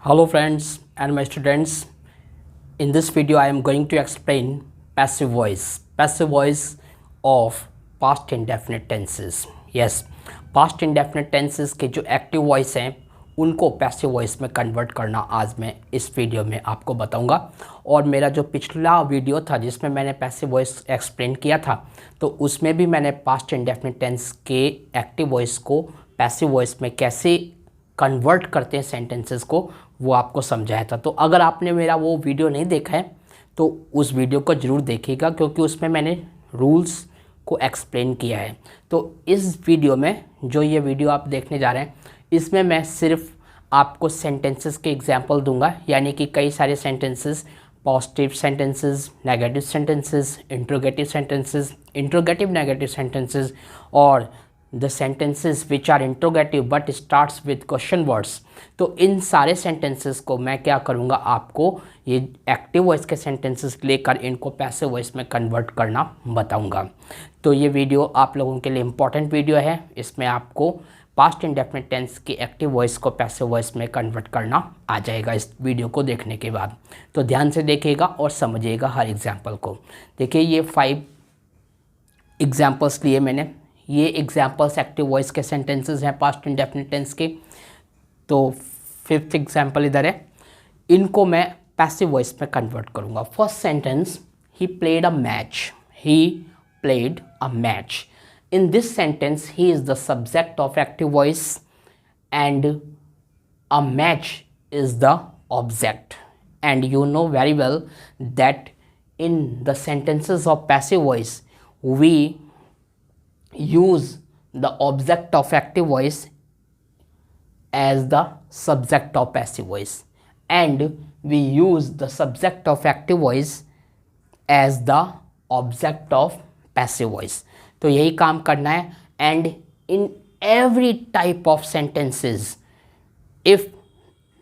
Hello friends and my students. In this video I am going to explain passive voice of past indefinite tenses. Yes, past indefinite tenses के जो active voice हैं उनको passive voice में convert करना आज मैं इस video में आपको बताऊंगा। और मेरा जो पिछला वीडियो था जिसमें मैंने पैसिव वॉइस एक्सप्लेन किया था तो उसमें भी मैंने पास्ट इंडेफिनिट टेंस के एक्टिव वॉइस को पैसिव वॉइस में कैसे कन्वर्ट करते हैं सेंटेंसेस को वो आपको समझाया था। तो अगर आपने मेरा वो वीडियो नहीं देखा है तो उस वीडियो को ज़रूर देखिएगा क्योंकि उसमें मैंने रूल्स को एक्सप्लेन किया है। तो इस वीडियो में जो ये वीडियो आप देखने जा रहे हैं इसमें मैं सिर्फ आपको सेंटेंसेस के एग्जांपल दूंगा, यानी कि कई सारे sentences, positive sentences, negative sentences, interrogative negative sentences और the sentences which are interrogative but starts with question words. तो इन सारे सेंटेंसेस को मैं क्या करूँगा, आपको ये एक्टिव वॉइस के सेंटेंसेस लेकर इनको पैसिव वॉइस में कन्वर्ट करना बताऊँगा। तो ये वीडियो आप लोगों के लिए इम्पॉर्टेंट वीडियो है। इसमें आपको पास्ट इंडेफिनिट टेंस की एक्टिव वॉइस को पैसिव वॉइस में कन्वर्ट करना आ जाएगा इस वीडियो को देखने के बाद। तो ध्यान से देखिएगा और समझिएगा हर एग्जाम्पल को। देखिए ये 5 एग्जाम्पल्स लिए मैंने। ये एग्जाम्पल्स एक्टिव वॉइस के सेंटेंसेस हैं पास्ट इंडेफिनिट टेंस के। तो 5th एग्जाम्पल इधर है, इनको मैं पैसिव वॉइस में कन्वर्ट करूँगा। First sentence, he played a match. He played a match. In this sentence, he is the subject of active voice and a match is the object. And you know very well that in the sentences of passive voice, we use the object of active voice as the subject of passive voice, and we use the subject of active voice as the object of passive voice. तो यही काम करना है। And in every type of sentences, if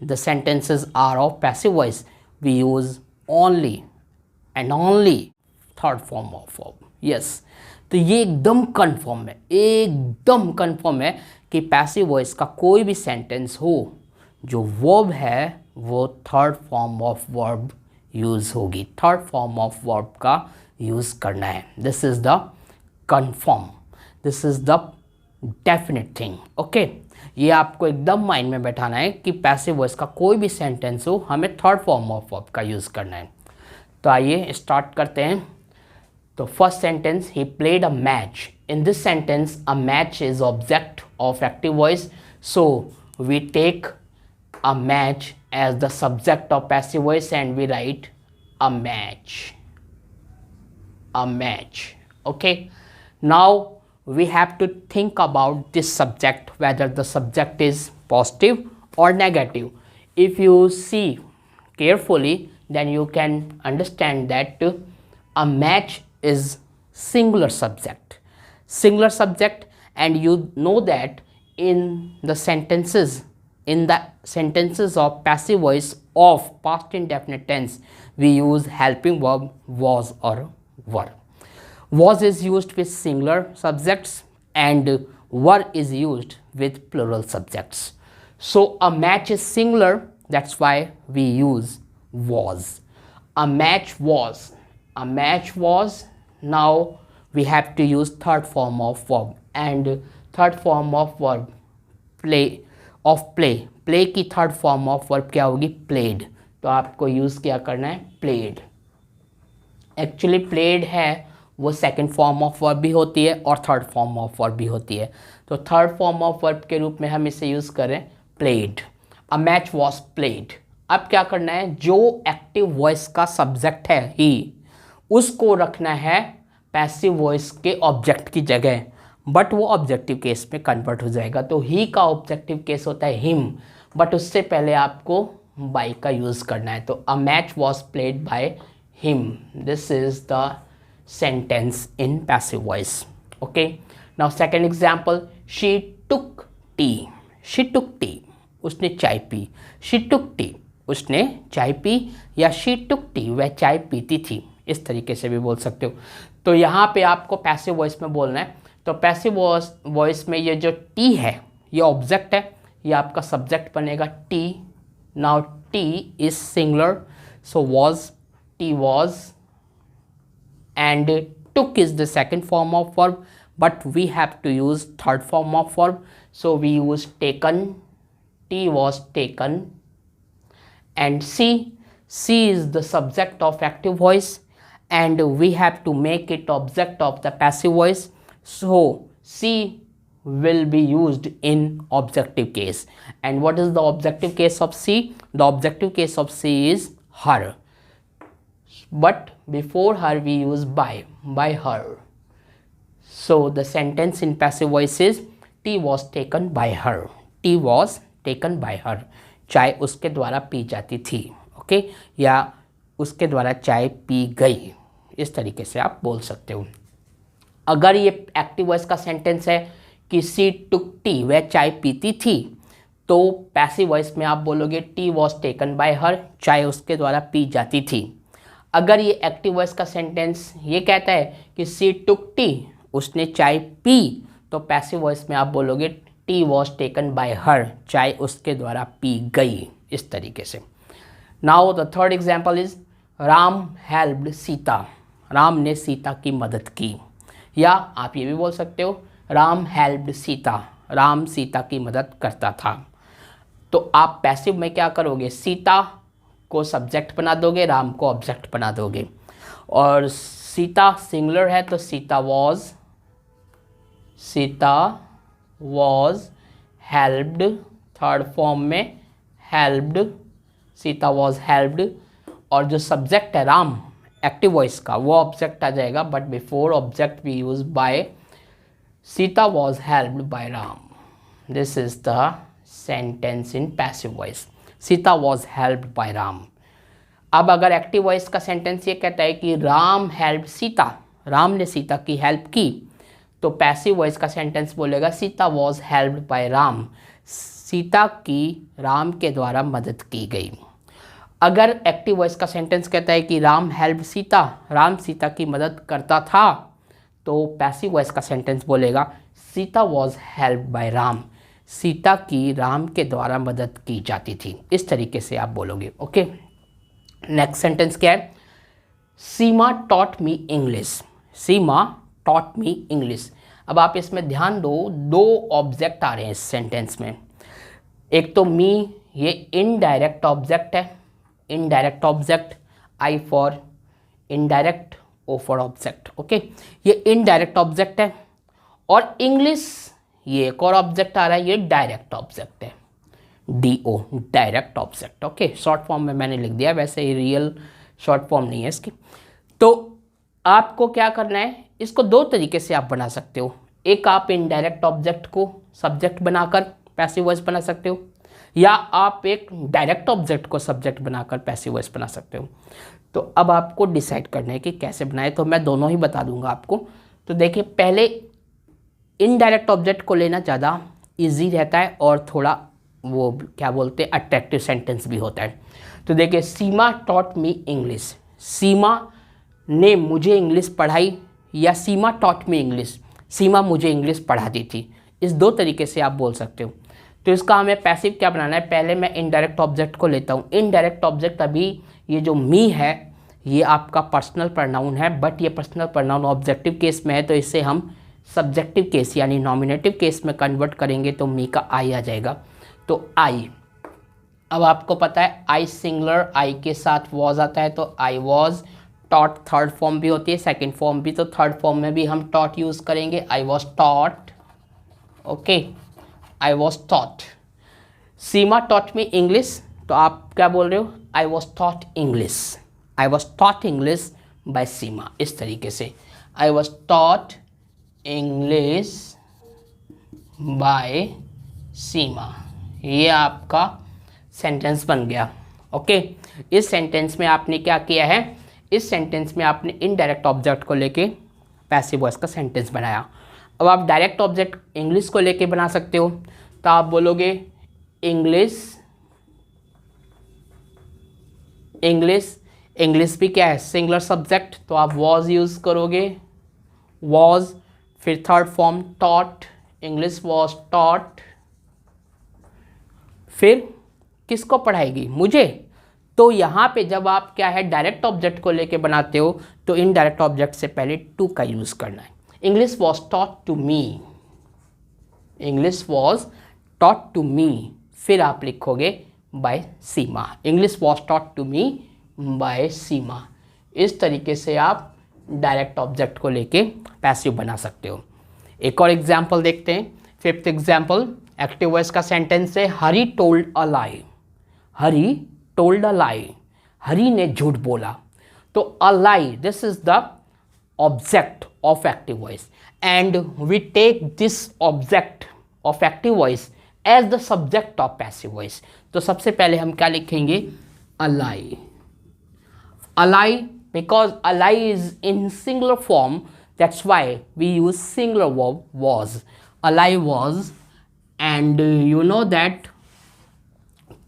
the sentences are of passive voice, we use only and only third form of verb. Yes, तो ये एकदम confirm है, एकदम कंफर्म है कि पैसिव वॉइस का कोई भी सेंटेंस हो जो वर्ब है वो third form of verb use होगी, थर्ड फॉर्म ऑफ वर्ब का यूज़ करना है। This is the confirm, this is the definite thing. Okay, ये आपको एकदम माइंड में बैठाना है कि पैसिव वॉइस का कोई भी सेंटेंस हो हमें थर्ड फॉर्म ऑफ वर्ब का यूज़ करना है। तो आइए स्टार्ट करते हैं। तो first sentence, he played a match. In this sentence a match is object of active voice, so we take a match as the subject of passive voice and we write a match, a match. Okay, now we have to think about this subject, whether the subject is positive or negative. If you see carefully, then you can understand that a match is singular subject, and you know that in the sentences of passive voice of past indefinite tense we use helping verb was or were. Was is used with singular subjects and were is used with plural subjects. So a match is singular, that's why we use was. A match was, a match was. Now we have to use third form of verb, and third form of verb play, of play, play की third form of verb क्या होगी, played। तो आपको use क्या करना है, played। Actually played है वो सेकंड फॉर्म ऑफ वर्ब भी होती है और थर्ड फॉर्म ऑफ वर्ब भी होती है। तो थर्ड फॉर्म ऑफ वर्ब के रूप में हम इसे यूज़ करें played. A match was played. अब क्या करना है, जो एक्टिव वॉइस का सब्जेक्ट है ही, उसको रखना है पैसिव वॉइस के ऑब्जेक्ट की जगह, बट वो ऑब्जेक्टिव केस में कन्वर्ट हो जाएगा। तो ही का ऑब्जेक्टिव केस होता है हिम, बट उससे पहले आपको बाय का यूज़ करना है। तो a match was played by him. This is the sentence in passive voice. Okay, now second example, she took tea. She took tea, उसने चाय पी। she took tea, उसने चाय पी, या she took tea, वह चाय पीती थी, इस तरीके से भी बोल सकते हो। तो यहाँ पे आपको पैसिव वॉइस में बोलना है। तो पैसिव वॉइस में ये जो टी है ये ऑब्जेक्ट है, ये आपका सब्जेक्ट बनेगा T, Now T is singular, so was, T was, and took is the second form of verb, but we have to use third form of verb, so we use taken. T was taken. And C is the subject of active voice, and we have to make it object of the passive voice, so C will be used in objective case. And what is the objective case of C? The objective case of C is her, but before her we use by her. So the sentence in passive voice is tea was taken by her. T was taken by her. चाय उसके द्वारा P जाती थी, okay, या उसके द्वारा चाय P गई, इस तरीके से आप बोल सकते हो। अगर ये एक्टिव वॉइस का सेंटेंस है कि सी टुक टी, वह चाय पीती थी, तो पैसिव वॉइस में आप बोलोगे टी वॉज टेकन बाय हर, चाय उसके द्वारा पी जाती थी। अगर ये एक्टिव वॉइस का सेंटेंस ये कहता है कि सी टुक टी, उसने चाय पी, तो पैसिव वॉइस में आप बोलोगे टी वॉज टेकन बाय हर, चाय उसके द्वारा पी गई, इस तरीके से। Now the third example is Ram helped Sita, Ram ने सीता की मदद की, या आप ये भी बोल सकते हो राम हेल्प्ड सीता, राम सीता की मदद करता था। तो आप पैसिव में क्या करोगे, सीता को सब्जेक्ट बना दोगे, राम को ऑब्जेक्ट बना दोगे, और सीता सिंगुलर है तो Sita was helped, third form में हेल्प्ड, सीता वॉज हेल्प्ड, और जो सब्जेक्ट है राम एक्टिव वॉइस का, वो ऑब्जेक्ट आ जाएगा, but before object we use by, Sita was helped by Ram. This is the sentence in passive voice, Sita was helped by Ram. अब अगर एक्टिव वॉइस का सेंटेंस ये कहता है कि राम हेल्प सीता, राम ने सीता की हेल्प की, तो पैसिव वॉइस का सेंटेंस बोलेगा Sita was helped by Ram, Sita की राम के द्वारा मदद की गई। अगर एक्टिव वॉइस का सेंटेंस कहता है कि राम हेल्प सीता, राम सीता की मदद करता था, तो पैसिव वॉइस का सेंटेंस बोलेगा Sita was helped by Ram, Sita की राम के द्वारा मदद की जाती थी। इस तरीके से आप बोलोगे, ओके। नेक्स्ट सेंटेंस क्या है, सीमा टॉट मी इंग्लिश, सीमा टॉट मी इंग्लिश। अब आप इसमें ध्यान दो, दो ऑब्जेक्ट आ रहे हैं इस सेंटेंस में। एक तो मी, ये इनडायरेक्ट ऑब्जेक्ट है, indirect object, I for indirect, O for object, okay, ये इनडायरेक्ट ऑब्जेक्ट है। और इंग्लिश ये एक और ऑब्जेक्ट आ रहा है, ये डायरेक्ट ऑब्जेक्ट है, DO, direct object, okay. Short form में मैंने लिख दिया, वैसे ही रियल शॉर्ट फॉर्म नहीं है इसकी। तो आपको क्या करना है, इसको दो तरीके से आप बना सकते हो। एक, आप इनडायरेक्ट ऑब्जेक्ट को सब्जेक्ट बनाकर पैसिव वॉइस बना सकते हो, या आप एक डायरेक्ट ऑब्जेक्ट को सब्जेक्ट बनाकर पैसिव वॉइस बना सकते हो। तो अब आपको डिसाइड करना है कि कैसे बनाए, तो मैं दोनों ही बता दूंगा आपको। तो देखिए, पहले इनडायरेक्ट ऑब्जेक्ट को लेना ज़्यादा इजी रहता है, और थोड़ा वो क्या बोलते हैं अट्रैक्टिव सेंटेंस भी होता है। तो देखिए, सीमा टॉट मी इंग्लिश, सीमा ने मुझे इंग्लिश पढ़ाई, या सीमा टॉट मी इंग्लिश, सीमा मुझे इंग्लिश पढ़ाती थी। इस दो तरीके से आप बोल सकते हो। तो इसका हमें पैसिव क्या बनाना है, पहले मैं इनडायरेक्ट ऑब्जेक्ट को लेता हूँ। इनडायरेक्ट ऑब्जेक्ट अभी ये जो मी है, ये आपका पर्सनल प्रोनाउन है, बट ये पर्सनल प्रोनाउन ऑब्जेक्टिव केस में है, तो इसे हम सब्जेक्टिव केस यानी नॉमिनेटिव केस में कन्वर्ट करेंगे, तो मी का आई आ जाएगा। तो आई, अब आपको पता है आई सिंगुलर, आई के साथ वॉज आता है, तो आई वॉज टॉट, थर्ड फॉर्म भी होती है, सेकंड फॉर्म भी, तो थर्ड फॉर्म में भी हम टॉट यूज़ करेंगे, I was taught, okay, I was taught. Seema taught me English, तो आप क्या बोल रहे हो, I was taught English, I was taught English by Seema. इस तरीके से I was taught English by Seema, ये आपका सेंटेंस बन गया, ओके। इस सेंटेंस में आपने क्या किया है, इस सेंटेंस में आपने इनडायरेक्ट ऑब्जेक्ट को लेके पैसिव वॉइस का सेंटेंस बनाया। अब आप डायरेक्ट ऑब्जेक्ट इंग्लिश को लेके बना सकते हो, तो आप बोलोगे इंग्लिश, इंग्लिश, इंग्लिश भी क्या है सिंगुलर सब्जेक्ट, तो आप वॉज यूज़ करोगे, वॉज, फिर third form taught, English was taught, फिर किसको पढ़ाएगी? मुझे। तो यहाँ पे जब आप क्या है डायरेक्ट ऑब्जेक्ट को लेके बनाते हो तो इनडायरेक्ट ऑब्जेक्ट से पहले टू का यूज़ करना है। English was taught to me, English was taught to me, फिर आप लिखोगे by Seema, English was taught to me by Seema. इस तरीके से आप डायरेक्ट ऑब्जेक्ट को लेके पैसिव बना सकते हो। एक और एग्जाम्पल देखते हैं। फिफ्थ एग्जाम्पल एक्टिव वॉइस का सेंटेंस है हरी टोल्ड अ लाई, हरी टोल्ड अ लाई, हरी ने झूठ बोला। तो a lie, this is the object of active voice and we take this object of active voice as the subject of passive voice. तो सबसे पहले हम क्या लिखेंगे? अ लाई, अ लाई, because a lie is in singular form, that's why we use singular verb was. A lie was, and you know that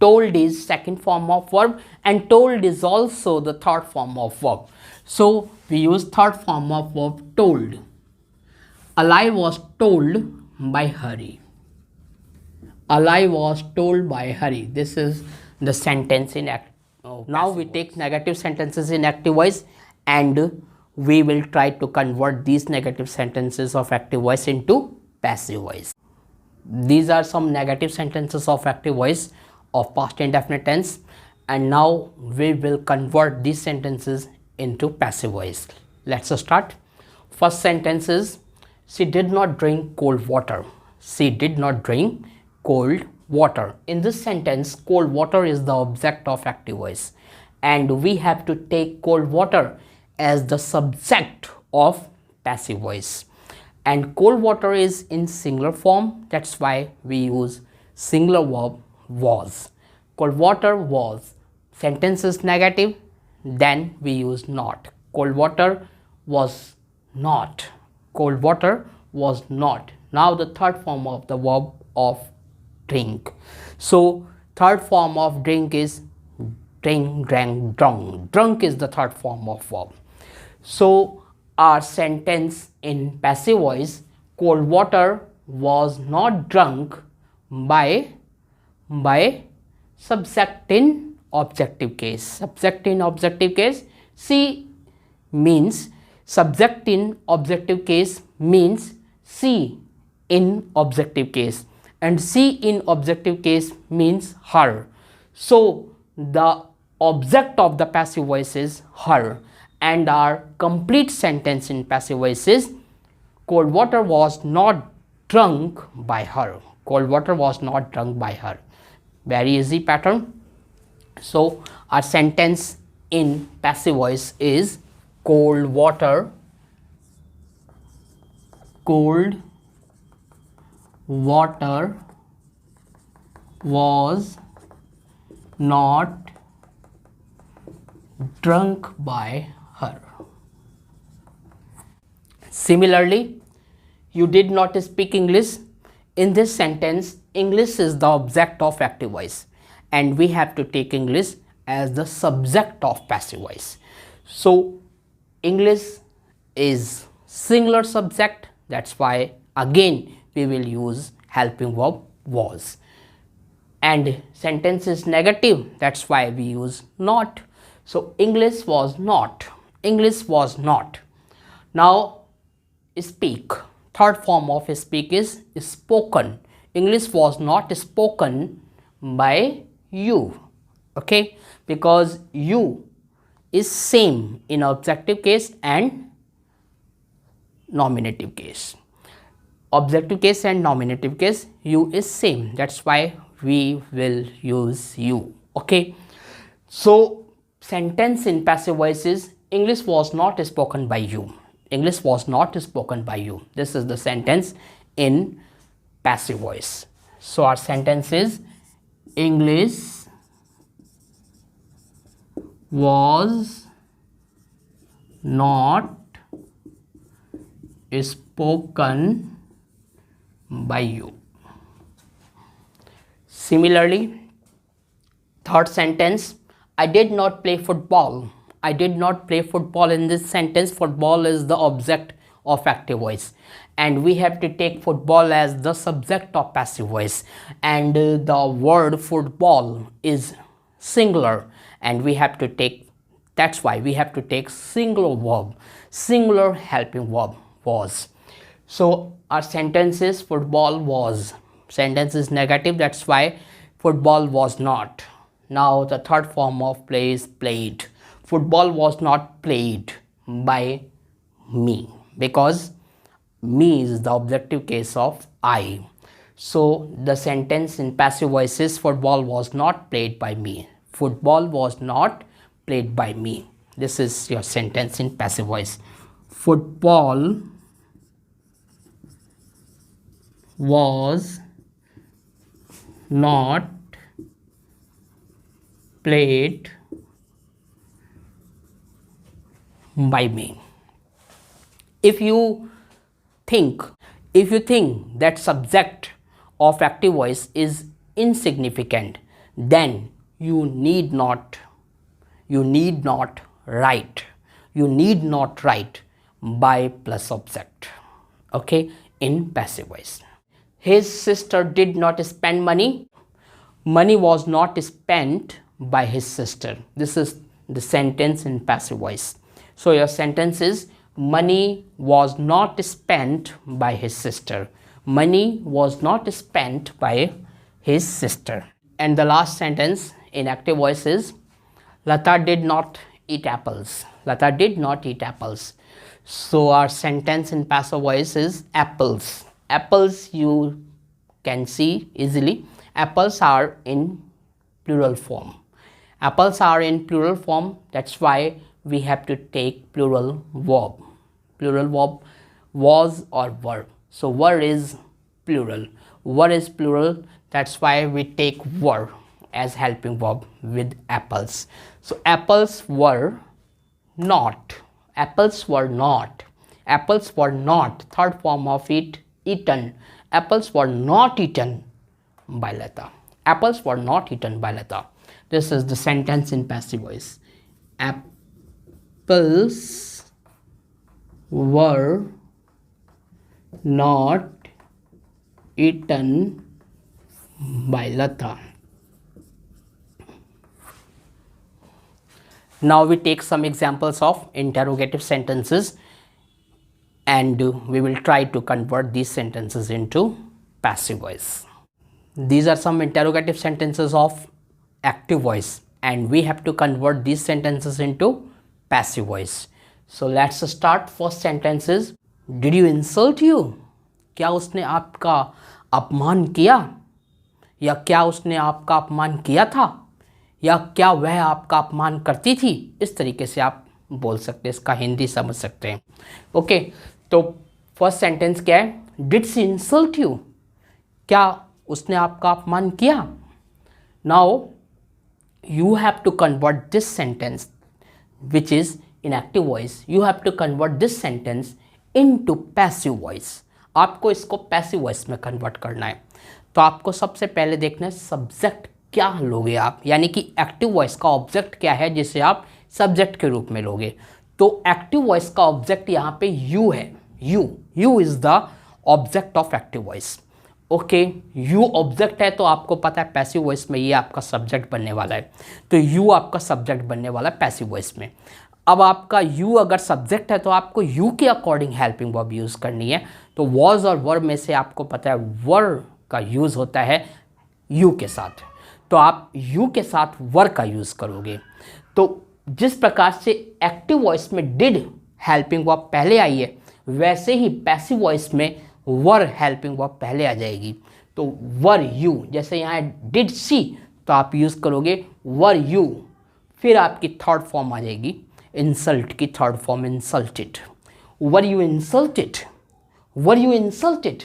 told is second form of verb and told is also the third form of verb. So we use third form of verb told. A lie was told by Hari. A lie was told by Hari. This is the sentence in act. Now we take negative sentences in active voice and we will try to convert these negative sentences of active voice into passive voice. These are some negative sentences of active voice of past indefinite tense, and now we will convert these sentences into passive voice. Let's start. First sentence is she did not drink cold water. She did not drink cold water. In this sentence, cold water is the object of active voice and we have to take cold water as the subject of passive voice. And cold water is in singular form, that's why we use singular verb was. Cold water was. Sentence is negative, then we use not. Cold water was not. Cold water was not. Now the third form of the verb of drink. So third form of drink is drink, drank, drunk. Drunk is the third form of verb. So our sentence in passive voice, cold water was not drunk by subject in objective case. Subject in objective case, she means subject in objective case means she in objective case, and she in objective case means her. So the object of the passive voice is her, and our complete sentence in passive voice is cold water was not drunk by her. Cold water was not drunk by her. Very easy pattern. So our sentence in passive voice is cold water was not drunk by her. Similarly, you did not speak English. In this sentence, English is the object of active voice and we have to take English as the subject of passive voice. So English is singular subject, that's why again we will use helping verb was. And sentence is negative, that's why we use not. So English was not. English was not. Now speak. Third form of speak is spoken. English was not spoken by you. Okay, because you is same in objective case and nominative case. Objective case and nominative case, you is same, that's why we will use you. Okay, so sentence in passive voice is English was not spoken by you. English was not spoken by you. This is the sentence in passive voice. So our sentence is English was not spoken by you. Similarly, third sentence, I did not play football. I did not play football. In this sentence, football is the object of active voice and we have to take football as the subject of passive voice, and the word football is singular, and we have to take, that's why we have to take singular verb, singular helping verb was. So our sentence is football was, sentence is negative, that's why football was not. Now the third form of play is played. Football was not played by me, because me is the objective case of I. So the sentence in passive voice is football was not played by me. Football was not played by me. This is your sentence in passive voice. Football was not played by me. If you think that subject of active voice is insignificant, then you need not write by plus object, okay, in passive voice. His sister did not spend money. Money was not spent by his sister. This is the sentence in passive voice. So your sentence is money was not spent by his sister. Money was not spent by his sister. And the last sentence in active voice is Lata did not eat apples. Lata did not eat apples. So our sentence in passive voice is apples. Apples you can see easily. Apples are in plural form. Apples are in plural form. That's why we have to take plural verb. Plural verb was or were. So were is plural. Were is plural. That's why we take were as helping verb with apples. So apples were not. Apples were not. Apples were not. Third form of it, eaten. Apples were not eaten by Lata. Apples were not eaten by Lata. This is the sentence in passive voice. Apples were not eaten by Lata. Now we take some examples of interrogative sentences, and we will try to convert these sentences into passive voice. These are some interrogative sentences of active voice, and we have to convert these sentences into passive voice. So let's start. First sentence is, did you insult you? क्या उसने आपका अपमान किया? या क्या उसने आपका अपमान किया था? या क्या वह आपका अपमान करती थी? इस तरीके से आप बोल सकते हैं, इसका हिंदी समझ सकते हैं। ओके, तो फर्स्ट सेंटेंस क्या है? Did she insult you? क्या उसने आपका अपमान किया? Now you have to convert this sentence, which is in active voice. You have to convert this sentence into passive voice. आपको इसको passive voice में convert करना है। तो आपको सबसे पहले देखना है सब्जेक्ट क्या लोगे आप, यानी कि एक्टिव वॉइस का ऑब्जेक्ट क्या है जिसे आप सब्जेक्ट के रूप में लोगे। तो एक्टिव वॉइस का ऑब्जेक्ट यहाँ पे यू है। You is the object of active voice. Okay, you object है, तो आपको पता है पैसिव वॉइस में ये आपका सब्जेक्ट बनने वाला है। तो यू आपका सब्जेक्ट बनने वाला है पैसिव वॉइस में। अब आपका यू अगर सब्जेक्ट है तो आपको यू के अकॉर्डिंग हेल्पिंग वर्ब यूज़ करनी है। तो वॉज और वर में से आपको पता है वर का यूज़ होता है यू के साथ, तो आप यू के साथ वर का यूज़ करोगे। तो जिस प्रकार से एक्टिव वॉइस में डिड हेल्पिंग वर्ब पहले आई है, वैसे ही पैसिव वॉइस में वर हेल्पिंग वर्ब पहले आ जाएगी। तो वर यू, जैसे यहाँ डिड सी, तो आप यूज़ करोगे वर यू। फिर आपकी थर्ड फॉर्म आ जाएगी इंसल्ट की, third form insulted. Were you insulted, were you insulted.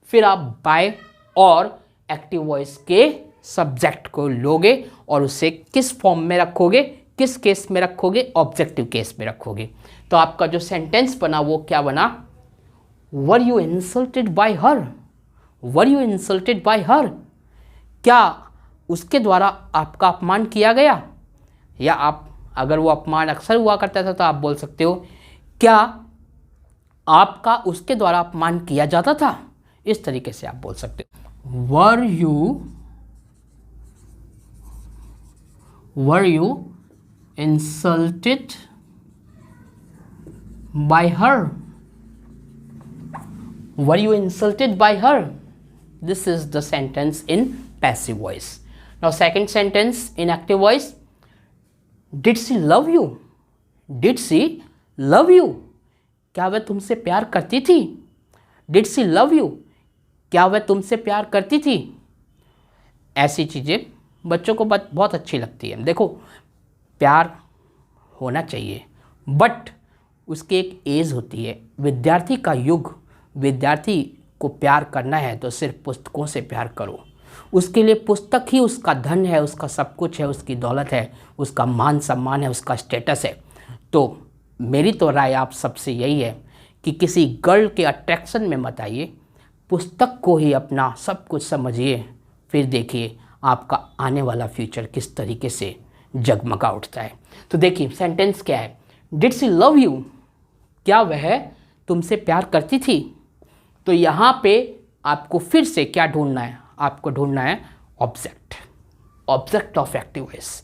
फिर आप बाय और एक्टिव वॉइस के सब्जेक्ट को लोगे और उसे किस फॉर्म में रखोगे, किस केस में रखोगे, ऑब्जेक्टिव केस में रखोगे। तो आपका जो सेंटेंस बना वो क्या बना? Were you insulted by her, were you insulted by her. क्या उसके द्वारा आपका अपमान किया गया? या आप अगर वो अपमान अक्सर हुआ करता था तो आप बोल सकते हो क्या आपका उसके द्वारा अपमान किया जाता था, इस तरीके से आप बोल सकते हो। Were you insulted by her? Were you insulted by her? This is the sentence in passive voice. Now second sentence in active voice, did she love you? Did she love you? क्या वह तुमसे प्यार करती थी? Did she love you? क्या वह तुमसे प्यार करती थी? ऐसी चीज़ें बच्चों को बहुत अच्छी लगती है। देखो, प्यार होना चाहिए, बट उसकी एक एज होती है। विद्यार्थी का युग, विद्यार्थी को प्यार करना है तो सिर्फ पुस्तकों से प्यार करो। उसके लिए पुस्तक ही उसका धन है, उसका सब कुछ है, उसकी दौलत है, उसका मान सम्मान है, उसका स्टेटस है। तो मेरी तो राय आप सबसे यही है कि किसी गर्ल के अट्रैक्शन में मत आइए, पुस्तक को ही अपना सब कुछ समझिए, फिर देखिए आपका आने वाला फ्यूचर किस तरीके से जगमगा उठता है। तो देखिए सेंटेंस क्या है, डिड सी लव यू? क्या वह तुमसे प्यार करती थी? तो यहाँ पे आपको फिर से क्या ढूंढना है? आपको ढूंढना है object, object of active voice.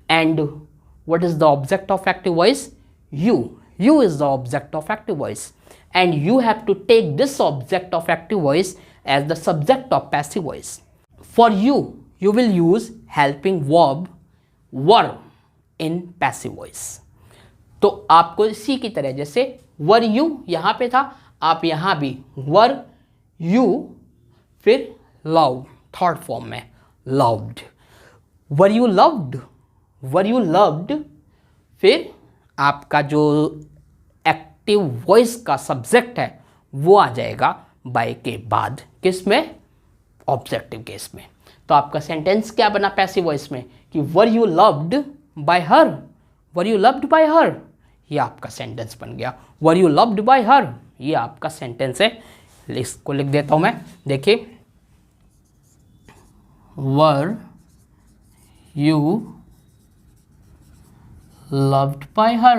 And what is the object of active voice? You is the object of active voice, and you have to take this object of active voice as the subject of passive voice. For you will use helping verb were in passive voice. तो आपको इसी की तरह, जैसे were you यहाँ पे था, आप यहाँ भी were you, फिर love थर्ड फॉर्म में loved. Were you loved? Were you loved? फिर आपका जो एक्टिव वॉइस का सब्जेक्ट है वो आ जाएगा बाय के बाद, किस में? ऑब्जेक्टिव केस में। तो आपका सेंटेंस क्या बना पैसिव वॉइस में कि were you loved by her? Were you loved by हर, ये आपका सेंटेंस बन गया। वर यू लव्ड बाय हर, ये आपका सेंटेंस है। इसको लिख देता हूं मैं, देखिए, were you loved by her?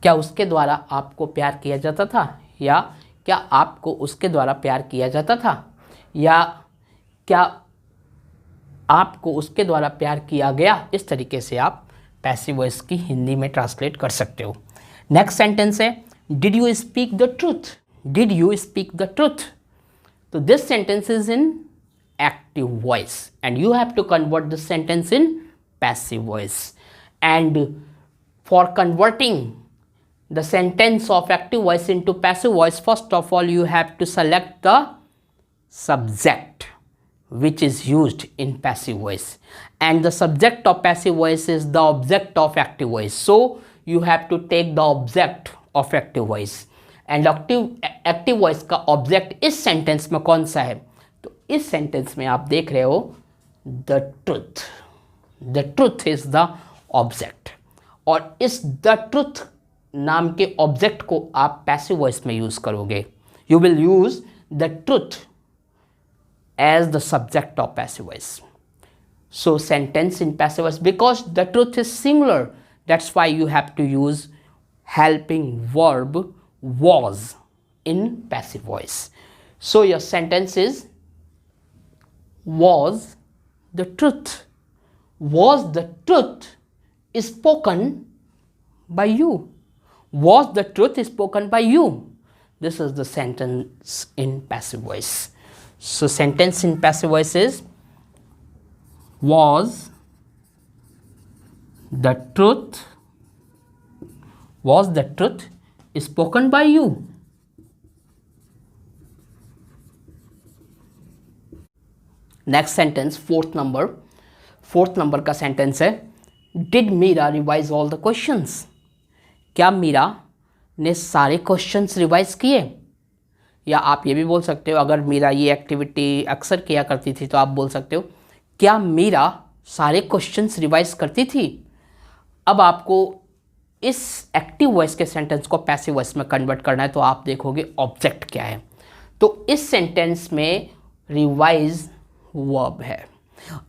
क्या उसके द्वारा आपको प्यार किया जाता था? या क्या आपको उसके द्वारा प्यार किया जाता था? या क्या आपको उसके द्वारा प्यार किया गया? इस तरीके से आप पैसिव वॉइस की हिंदी में ट्रांसलेट कर सकते हो। नेक्स्ट सेंटेंस है, did you speak the truth? Did you speak the truth? तो this sentence is in active voice and you have to convert the sentence in passive voice. And for converting the sentence of active voice into passive voice, first of all you have to select the subject which is used in passive voice, and the subject of passive voice is the object of active voice. So you have to take the object of active voice, and active voice का object इस sentence में कौन सा है? तो इस sentence में आप देख रहे हो the truth. The truth is the object, और इस द ट्रुथ नाम के ऑब्जेक्ट को आप पैसिव वॉइस में यूज करोगे। You will use the truth as the subject of passive voice. So sentence in passive voice, because the truth is singular, that's why you have to use helping verb was in passive voice. So your sentence is was the truth. Was the truth spoken by you? Was the truth spoken by you? This is the sentence in passive voice. So sentence in passive voice is was the truth spoken by you? Next sentence fourth number का sentence है, did Meera revise all the questions? क्या मीरा ने सारे questions revise किए? या आप ये भी बोल सकते हो, अगर मीरा ये एक्टिविटी अक्सर किया करती थी तो आप बोल सकते हो क्या मीरा सारे क्वेश्चंस रिवाइज करती थी? अब आपको इस एक्टिव वॉइस के सेंटेंस को पैसिव वॉइस में कन्वर्ट करना है, तो आप देखोगे ऑब्जेक्ट क्या है। तो इस सेंटेंस में रिवाइज वर्ब है,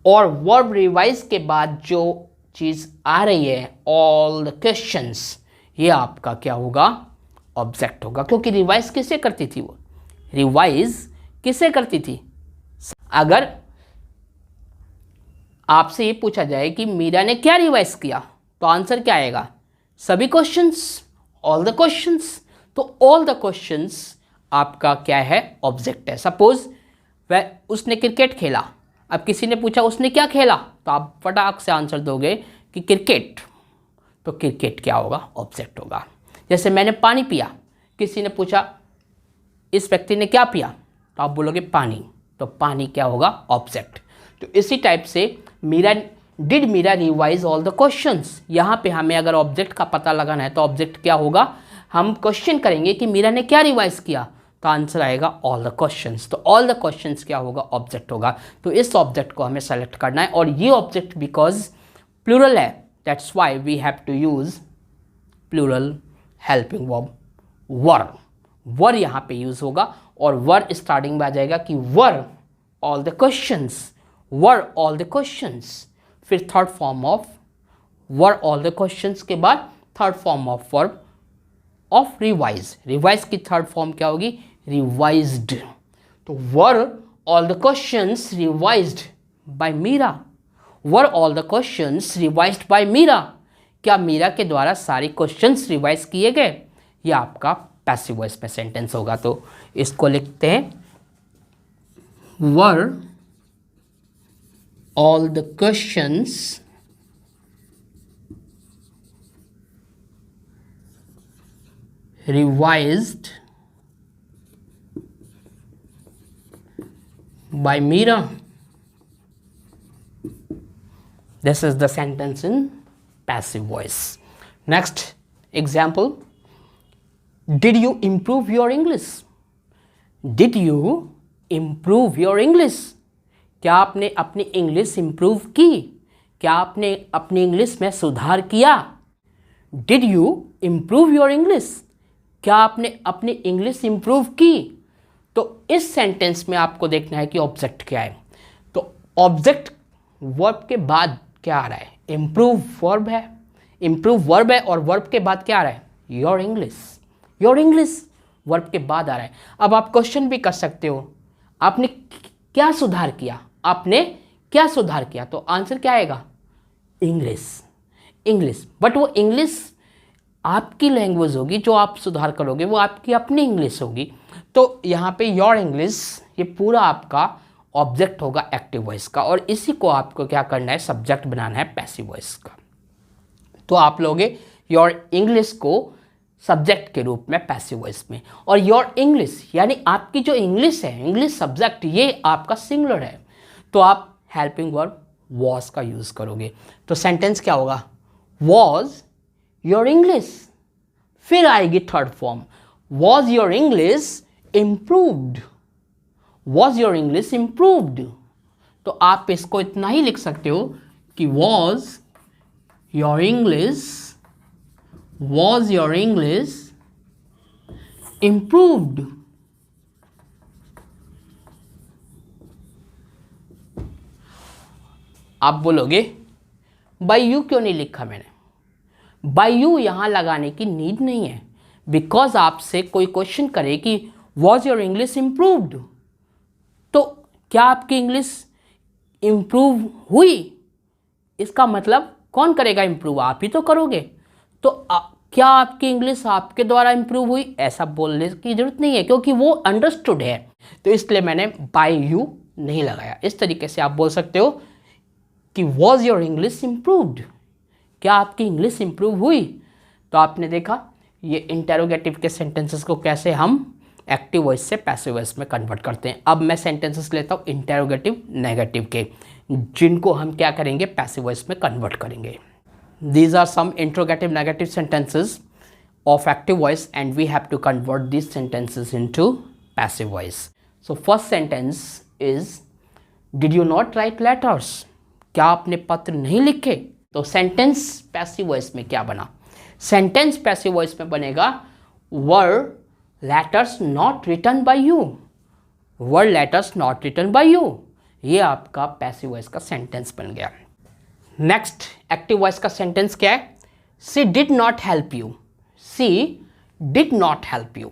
और वर्ब रिवाइज के बाद जो चीज़ आ रही है ऑल द क्वेश्चंस, ये आपका क्या होगा, ऑब्जेक्ट होगा, क्योंकि रिवाइज किसे करती थी, वो रिवाइज किसे करती थी। अगर आपसे ये पूछा जाए कि मीरा ने क्या रिवाइज किया, तो आंसर क्या आएगा, सभी क्वेश्चंस, ऑल द क्वेश्चंस। तो ऑल द क्वेश्चंस आपका क्या है, ऑब्जेक्ट है। सपोज वह उसने क्रिकेट खेला, अब किसी ने पूछा उसने क्या खेला, तो आप फटाक से आंसर दोगे कि क्रिकेट, तो क्रिकेट क्या होगा, ऑब्जेक्ट होगा। जैसे मैंने पानी पिया, किसी ने पूछा इस व्यक्ति ने क्या पिया, तो आप बोलोगे पानी, तो पानी क्या होगा, ऑब्जेक्ट। तो इसी टाइप से did Meera revise all the questions, यहाँ पे हमें अगर ऑब्जेक्ट का पता लगाना है तो ऑब्जेक्ट क्या होगा, हम क्वेश्चन करेंगे कि मीरा ने क्या रिवाइज किया, तो आंसर आएगा ऑल द क्वेश्चंस। तो ऑल द क्वेश्चंस क्या होगा, ऑब्जेक्ट होगा। तो इस ऑब्जेक्ट को हमें सेलेक्ट करना है, और ये ऑब्जेक्ट बिकॉज प्लूरल है, that's why we have to use plural helping verb were. Were यहाँ पे यूज होगा, और वर स्टार्टिंग में आ जाएगा कि were all the questions, were all the questions. फिर third form of were all the questions के बाद third form of verb of revise. Revise की थर्ड फॉर्म क्या होगी, रिवाइज्ड। तो were all the questions revised by Meera, were all the questions revised by Meera. क्या मीरा के द्वारा सारे क्वेश्चंस रिवाइज किए गए, यह आपका पैसिव वॉइस में सेंटेंस होगा। तो इसको लिखते हैं, वर all the questions revised by Meera. This is the sentence in passive voice. Next example, did you improve your English? Did you improve your English? क्या आपने अपनी इंग्लिश इंप्रूव की, क्या आपने अपनी इंग्लिश में सुधार किया। Did you improve your English? क्या आपने अपनी इंग्लिश इंप्रूव की। तो इस सेंटेंस में आपको देखना है कि ऑब्जेक्ट क्या है। तो ऑब्जेक्ट वर्ब के बाद क्या आ रहा है, इम्प्रूव वर्ब है, इम्प्रूव वर्ब है, और वर्ब के बाद क्या आ रहा है, your English. Your English verb के बाद आ रहा है। अब आप क्वेश्चन भी कर सकते हो, आपने क्या सुधार किया, आपने क्या सुधार किया, तो आंसर क्या आएगा, इंग्लिश, इंग्लिश। बट वो इंग्लिश आपकी लैंग्वेज होगी, जो आप सुधार करोगे वो आपकी अपनी इंग्लिश होगी। तो यहाँ पे योर इंग्लिश, ये पूरा आपका ऑब्जेक्ट होगा एक्टिव वॉइस का, और इसी को आपको क्या करना है, सब्जेक्ट बनाना है पैसिव वॉइस का। तो आप लोगे योर इंग्लिश को सब्जेक्ट के रूप में पैसिव वॉइस में, और योर इंग्लिश यानी आपकी जो इंग्लिश है, इंग्लिश सब्जेक्ट, ये आपका सिंगुलर है, तो आप हेल्पिंग वर्ब वॉज का यूज़ करोगे। तो सेंटेंस क्या होगा, वॉज योर इंग्लिश। फिर आएगी third form, was your English improved, was your English improved. तो आप इसको इतना ही लिख सकते हो कि was your English, was your English improved. आप बोलोगे बाय यू क्यों नहीं लिखा मैंने, बाय यू यहाँ लगाने की नीड नहीं है, बिकॉज आपसे कोई क्वेश्चन करे कि वॉज योर इंग्लिश इम्प्रूव्ड, तो क्या आपकी इंग्लिश इम्प्रूव हुई, इसका मतलब कौन करेगा इम्प्रूव, आप ही तो करोगे। तो क्या आपकी इंग्लिश आपके द्वारा इम्प्रूव हुई, ऐसा बोलने की जरूरत नहीं है, क्योंकि वो अंडरस्टूड है। तो इसलिए मैंने बाय यू नहीं लगाया। इस तरीके से आप बोल सकते हो कि वॉज योर इंग्लिश इम्प्रूव्ड, क्या आपकी इंग्लिश इंप्रूव हुई। तो आपने देखा ये इंटेरोगेटिव के सेंटेंसेस को कैसे हम एक्टिव वॉइस से पैसिव वॉइस में कन्वर्ट करते हैं। अब मैं सेंटेंसेस लेता हूँ इंटेरोगेटिव नेगेटिव के, जिनको हम क्या करेंगे, पैसिव वॉइस में कन्वर्ट करेंगे। These are some interrogative negative sentences of active voice and we have to convert these sentences into passive voice. So first sentence is, did you not write letters, क्या आपने पत्र नहीं लिखे। तो sentence passive voice में क्या बना, sentence passive voice में बनेगा were letters not written by you, were letters not written by you. ये आपका पैसिव वॉइस का सेंटेंस बन गया। नेक्स्ट एक्टिव वॉइस का सेंटेंस क्या है, she did not help you, she did not help you,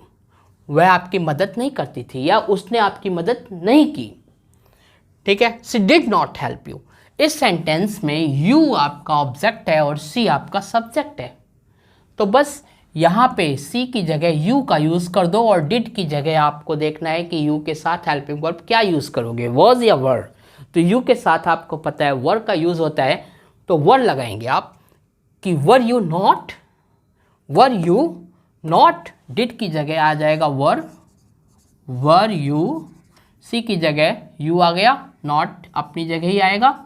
वह आपकी मदद नहीं करती थी या उसने आपकी मदद नहीं की। ठीक है, सी डिड नॉट हेल्प यू। इस सेंटेंस में यू आपका ऑब्जेक्ट है और सी आपका सब्जेक्ट है, तो बस यहाँ पे सी की जगह यू का यूज़ कर दो और डिड की जगह आपको देखना है कि यू के साथ हेल्पिंग वर्ब क्या यूज़ करोगे, वॉज या वर। तो यू के साथ आपको पता है वर का यूज़ होता है, तो वर लगाएंगे आप कि were you not, were you not, did की जगह आ जाएगा वर, वर यू, सी की जगह यू आ गया, नॉट अपनी जगह ही आएगा,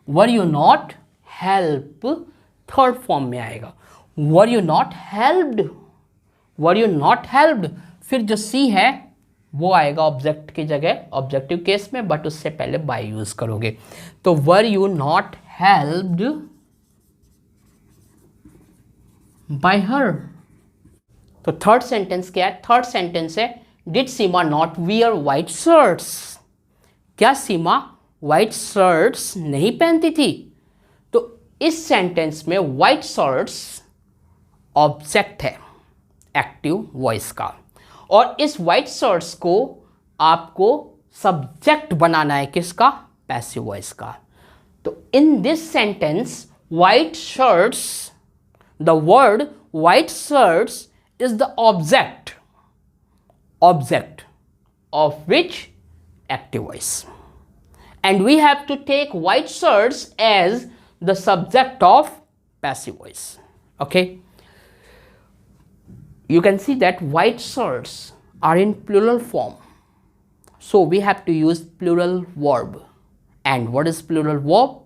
were you not help third form में आएगा, were you not helped, were you not helped. फिर जो सी है वो आएगा ऑब्जेक्ट की जगह ऑब्जेक्टिव केस में, बट उससे पहले बाय यूज करोगे, तो were you not helped bye हर। तो थर्ड सेंटेंस क्या है, थर्ड सेंटेंस है did Seema not wear white shirts, क्या सीमा वाइट शर्ट्स नहीं पहनती थी। तो इस सेंटेंस में वाइट शर्ट्स ऑब्जेक्ट है एक्टिव वॉइस का, और इस वाइट शर्ट्स को आपको सब्जेक्ट बनाना है किसका, पैसिव वॉइस का। तो इन this sentence white shirts, the word white shirts is the object, object of which active voice, and we have to take white shirts as the subject of passive voice. Okay, you can see that white shirts are in plural form, so we have to use plural verb. And what is plural verb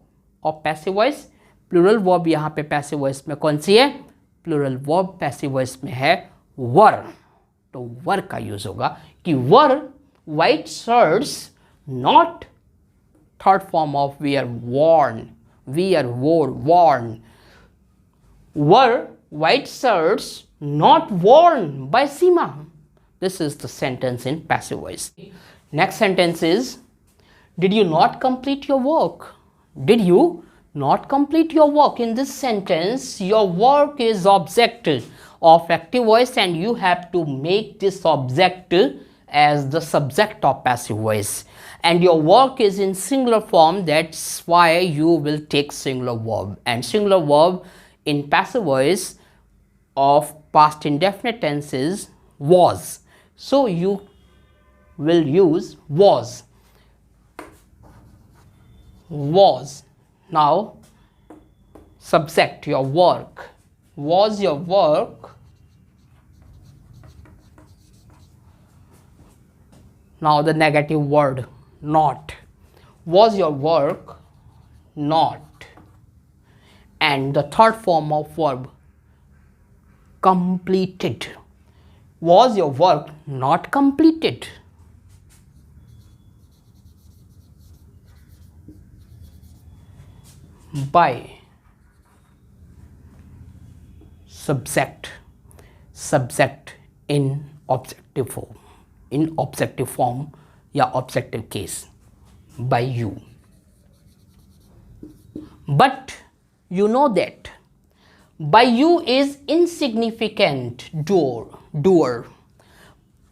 of passive voice? plural verb यहाँ पे passive voice में कौन सी है, plural verb passive voice में है were, तो वर का use होगा कि were white shirts not, third form of wear worn, wear wore worn, were white shirts not worn by Seema. This is the sentence in passive voice. Next sentence is did you not complete your work, did you not complete your work. In this sentence your work is object of active voice and you have to make this object as the subject of passive voice, and your work is in singular form, that's why you will take singular verb, and singular verb in passive voice of past indefinite tense is was, so you will use was, was. Now subject your work, was your work, now the negative word not, was your work not, and the third form of verb completed, was your work not completed. By subject, subject in objective form, in objective form या objective case, by you. But you know that by you is insignificant doer,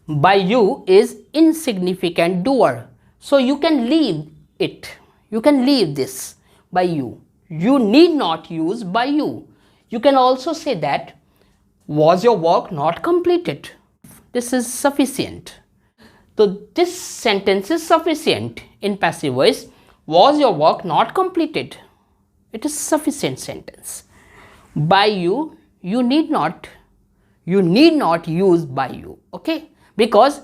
by you is insignificant doer, so you can leave it, you can leave this by you, you need not use by you. You can also say that was your work not completed, this is sufficient. So this sentence is sufficient in passive voice, was your work not completed, it is sufficient sentence. By you, you need not use by you, okay, because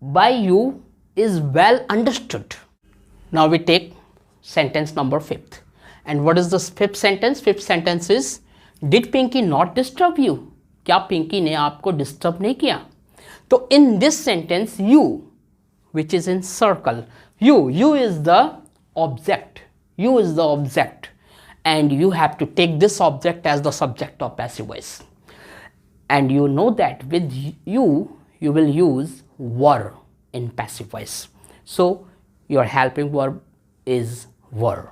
by you is well understood. Now we take sentence number 5th, and what is the fifth sentence? Fifth sentence is did Pinky not disturb you, क्या पिंकी ने आपको disturb नहीं किया। तो in this sentence you, which is in circle, you is the object, you is the object, and you have to take this object as the subject of passive voice, and you know that with you will use were in passive voice, so your helping verb is were.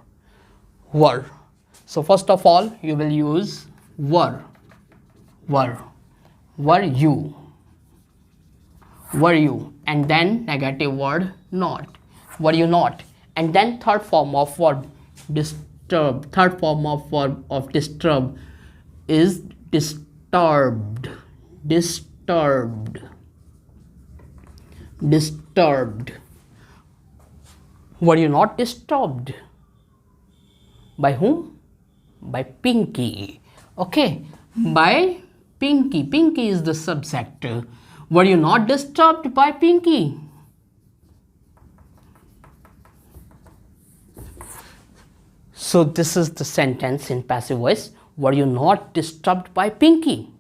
So first of all you will use were, were you, and then negative word not, were you not, and then third form of verb disturb, third form of verb of disturb is disturbed, disturbed, disturbed. Were you not disturbed? By whom? By Pinky. Okay, by Pinky. Pinky is the subject. Were you not disturbed by Pinky? So this is the sentence in passive voice. Were you not disturbed by Pinky?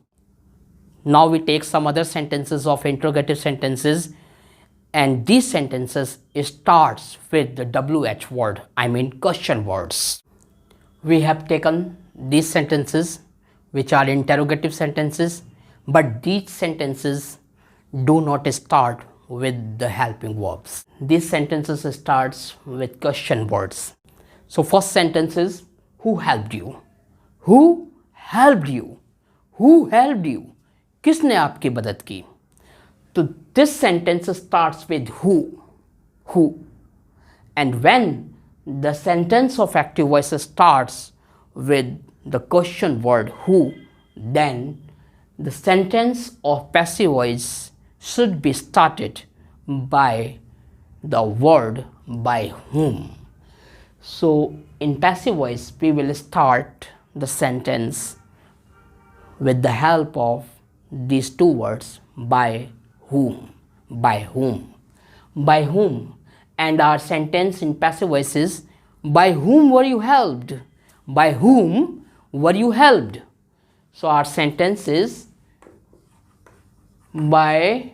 Now we take some other sentences of interrogative sentences, and these sentences starts with the WH word, I mean question words. We have taken these sentences which are interrogative sentences, but these sentences do not start with the helping verbs. These sentences starts with question words. So first sentence is, who helped you? Who helped you? Who helped you? किसने आपकी मदद की? तो this sentence starts with who. And when the sentence of active voice starts with the question word who, then the sentence of passive voice should be started by the word by whom. So in passive voice we will start the sentence with the help of these two words, by whom, by whom, by whom. And our sentence in passive voice is, by whom were you helped? By whom were you helped? So our sentence is, by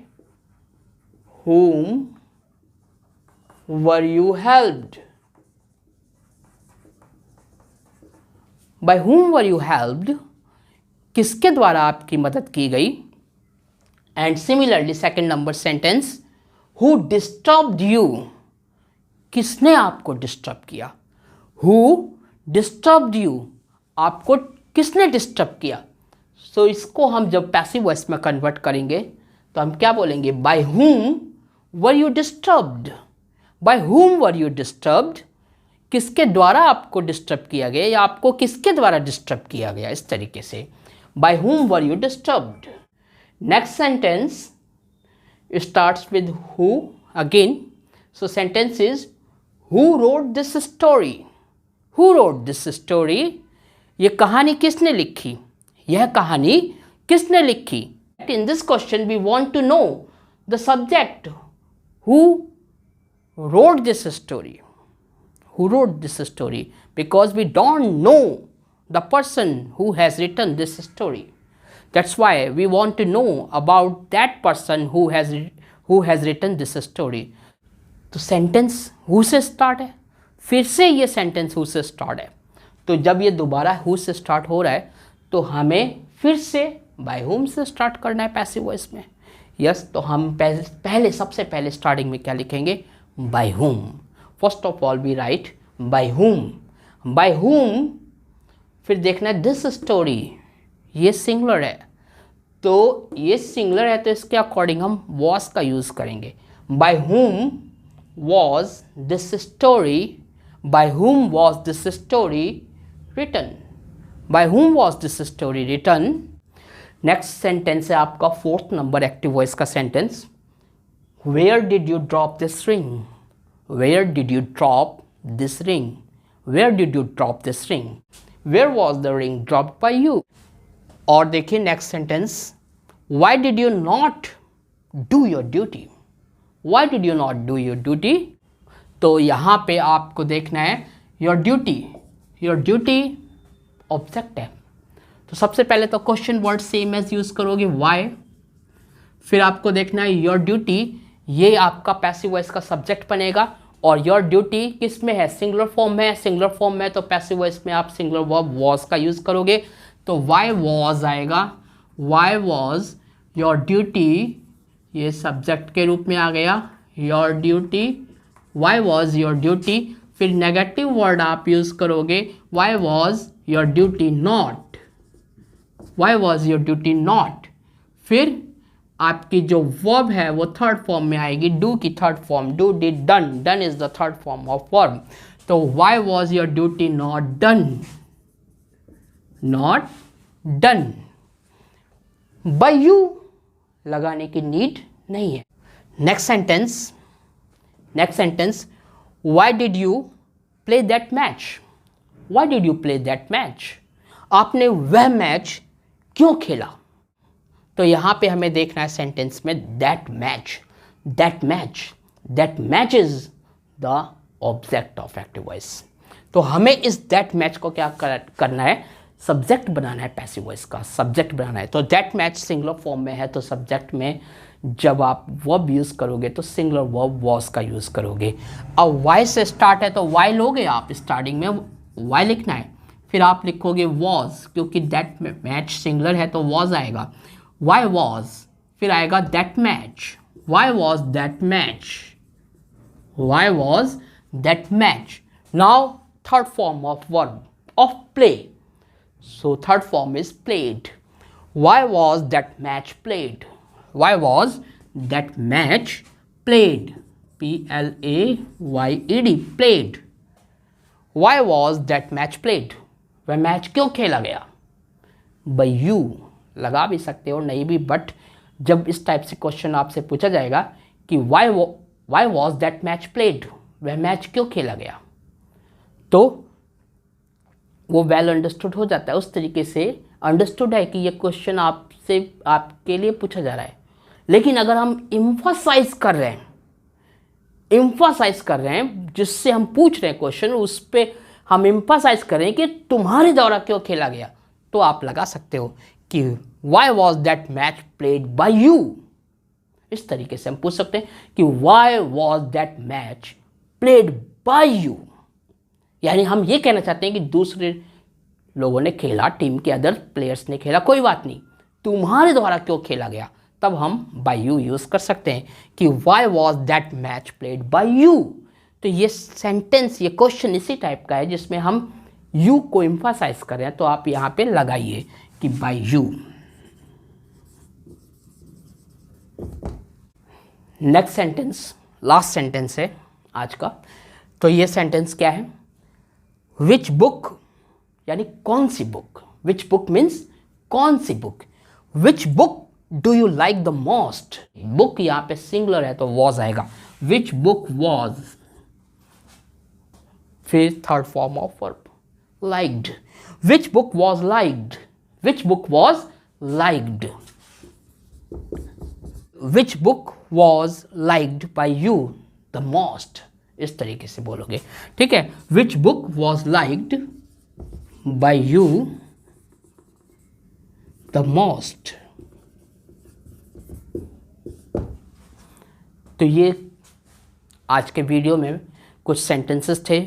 whom were you helped? By whom were you helped? किसके द्वारा आपकी मदद की गई? And similarly second number sentence, who disturbed you? किसने आपको disturb किया? Who disturbed you? आपको किसने डिस्टर्ब किया? So इसको हम जब पैसिव वॉइस में कन्वर्ट करेंगे तो हम क्या बोलेंगे? By whom were you disturbed? By whom were you disturbed? किसके द्वारा आपको डिस्टर्ब किया गया या आपको किसके द्वारा डिस्टर्ब किया गया, इस तरीके से. By whom were you disturbed? Next sentence starts with who again. So sentence is, who wrote this story? Who wrote this story? ये कहानी किसने लिखी? यह कहानी किसने लिखी? In this question we want to know the subject. Who wrote this story? Who wrote this story? Because we don't know the person who has written this story. That's why we want to know about that person who has written this story. तो sentence who से start है, फिर से ये sentence who से start है. तो जब ये दोबारा हु से स्टार्ट हो रहा है तो हमें फिर से बाय हुम से स्टार्ट करना है पैसिव वॉइस में. यस, तो हम पहले सबसे पहले स्टार्टिंग में क्या लिखेंगे? By whom. First of all we write by whom. By whom फिर देखना है दिस स्टोरी, ये सिंगुलर है तो ये सिंगुलर है तो इसके अकॉर्डिंग हम वॉज का यूज़ करेंगे. By whom was this story, by whom was this story written, by whom was this story written. Next sentence है आपका फोर्थ नंबर एक्टिव वॉइस का sentence. Where did you drop this ring? Where did you drop this ring? Where did you drop this ring? Where was the ring dropped by you? और देखिए next sentence, why did you not do your duty? Why did you not do your duty? तो यहाँ पे आपको देखना है your duty. Your duty object है तो सबसे पहले तो question word same as use करोगे why. फिर आपको देखना है your duty, ये आपका पैसिव वॉइस का सब्जेक्ट बनेगा. और योर ड्यूटी किस में है? सिंगुलर फॉर्म में. सिंगुलर फॉर्म में तो पैसिव वॉइस में आप सिंगुलर वर्ब वॉज का यूज़ करोगे तो वाई वॉज आएगा. वाई वॉज योर ड्यूटी, ये सब्जेक्ट के रूप में आ गया your duty. Why was your duty. फिर नेगेटिव वर्ड आप यूज़ करोगे why was your duty not. Why was your duty not. फिर आपकी जो वर्ब है वो थर्ड फॉर्म में आएगी, डू की third form, do did done, done is the third form of verb. तो why was your duty not done, not done by you, लगाने की नीड नहीं है। Next sentence, why did you play that match, why did you play that match, आपने वह match क्यों खेला। तो यहां पे हमें देखना है सेंटेंस में that match is the object of active voice. तो हमें इस दैट मैच को क्या करना है, सब्जेक्ट बनाना है, पैसिव वॉइस का सब्जेक्ट बनाना है। तो दैट मैच सिंगुलर फॉर्म में है, तो सब्जेक्ट में जब आप वर्ब यूज़ करोगे तो सिंगुलर वर्ब वॉज का यूज़ करोगे। अब वाई से स्टार्ट है तो वाई लोगे आप, स्टार्टिंग में वाई लिखना है, फिर आप लिखोगे वॉज, क्योंकि दैट मैच सिंगुलर है तो वॉज आएगा, वाई वॉज, फिर आएगा that match, why was that match, why was that match. Now third form of verb of play, so third form is played. Why was that match played, why was that match played, played, played, why was that match played, वह match क्यों खेला गया। by you लगा भी सकते हो नहीं भी, बट जब इस टाइप से क्वेश्चन आपसे पूछा जाएगा कि why was that match played, वह मैच क्यों खेला गया, तो वो वेल अंडरस्टूड हो जाता है। उस तरीके से अंडरस्टूड है कि ये क्वेश्चन आपसे आपके लिए पूछा जा रहा है। लेकिन अगर हम एम्फसाइज कर रहे हैं जिससे हम पूछ रहे हैं क्वेश्चन, उस पर हम एम्फसाइज करें कि तुम्हारे द्वारा क्यों खेला गया, तो आप लगा सकते हो कि why was that match played by you. इस तरीके से हम पूछ सकते हैं कि why was that match played by you, यानी हम ये कहना चाहते हैं कि दूसरे लोगों ने खेला, टीम के अदर प्लेयर्स ने खेला, कोई बात नहीं, तुम्हारे द्वारा क्यों खेला गया, तब हम बाय यू यूज़ कर सकते हैं कि why was that match played by you. तो ये सेंटेंस, ये क्वेश्चन इसी टाइप का है जिसमें हम यू को एम्फसाइज कर रहे हैं, तो आप यहाँ पे लगाइए कि by you. Next sentence, last sentence है आज का। तो ये सेंटेंस क्या है, विच बुक, यानी कौन सी बुक, विच बुक मीन्स कौन सी book, which book do you like the most, book यहां पे सिंगुलर है तो वॉज आएगा, विच बुक वॉज, फिर third form of verb liked, which book was liked, which book was liked, which book was liked by you the most, इस तरीके से बोलोगे, ठीक है। Which book was liked by you the most. तो ये आज के वीडियो में कुछ सेंटेंसेस थे।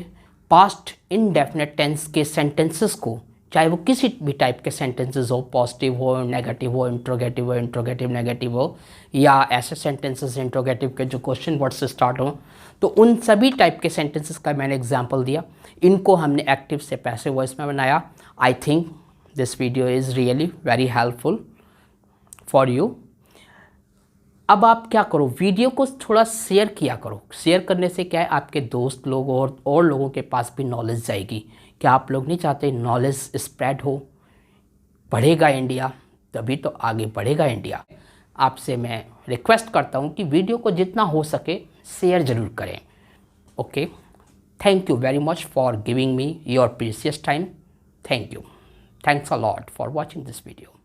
पास्ट इनडेफिनेट टेंस के सेंटेंसेस को, चाहे वो किसी भी टाइप के सेंटेंसेस हो, पॉजिटिव हो, नेगेटिव हो, इंट्रोगेटिव नेगेटिव हो, या ऐसे सेंटेंसेस इंट्रोगेटिव के जो क्वेश्चन वर्ड से स्टार्ट हो, तो उन सभी टाइप के सेंटेंसेस का मैंने एग्जांपल दिया। इनको हमने एक्टिव से पैसिव वॉइस में बनाया। I think this video is really very helpful for you. अब आप क्या करो, वीडियो को थोड़ा शेयर किया करो। शेयर करने से क्या है, आपके दोस्त लोग और लोगों के पास भी नॉलेज जाएगी। क्या आप लोग नहीं चाहते नॉलेज स्प्रेड हो, बढ़ेगा इंडिया, तभी तो आगे बढ़ेगा इंडिया। आपसे मैं रिक्वेस्ट करता हूँ कि वीडियो को जितना हो सके शेयर ज़रूर करें। Okay, thank you very much for giving me your precious time. Thank you, thanks a lot for watching this video.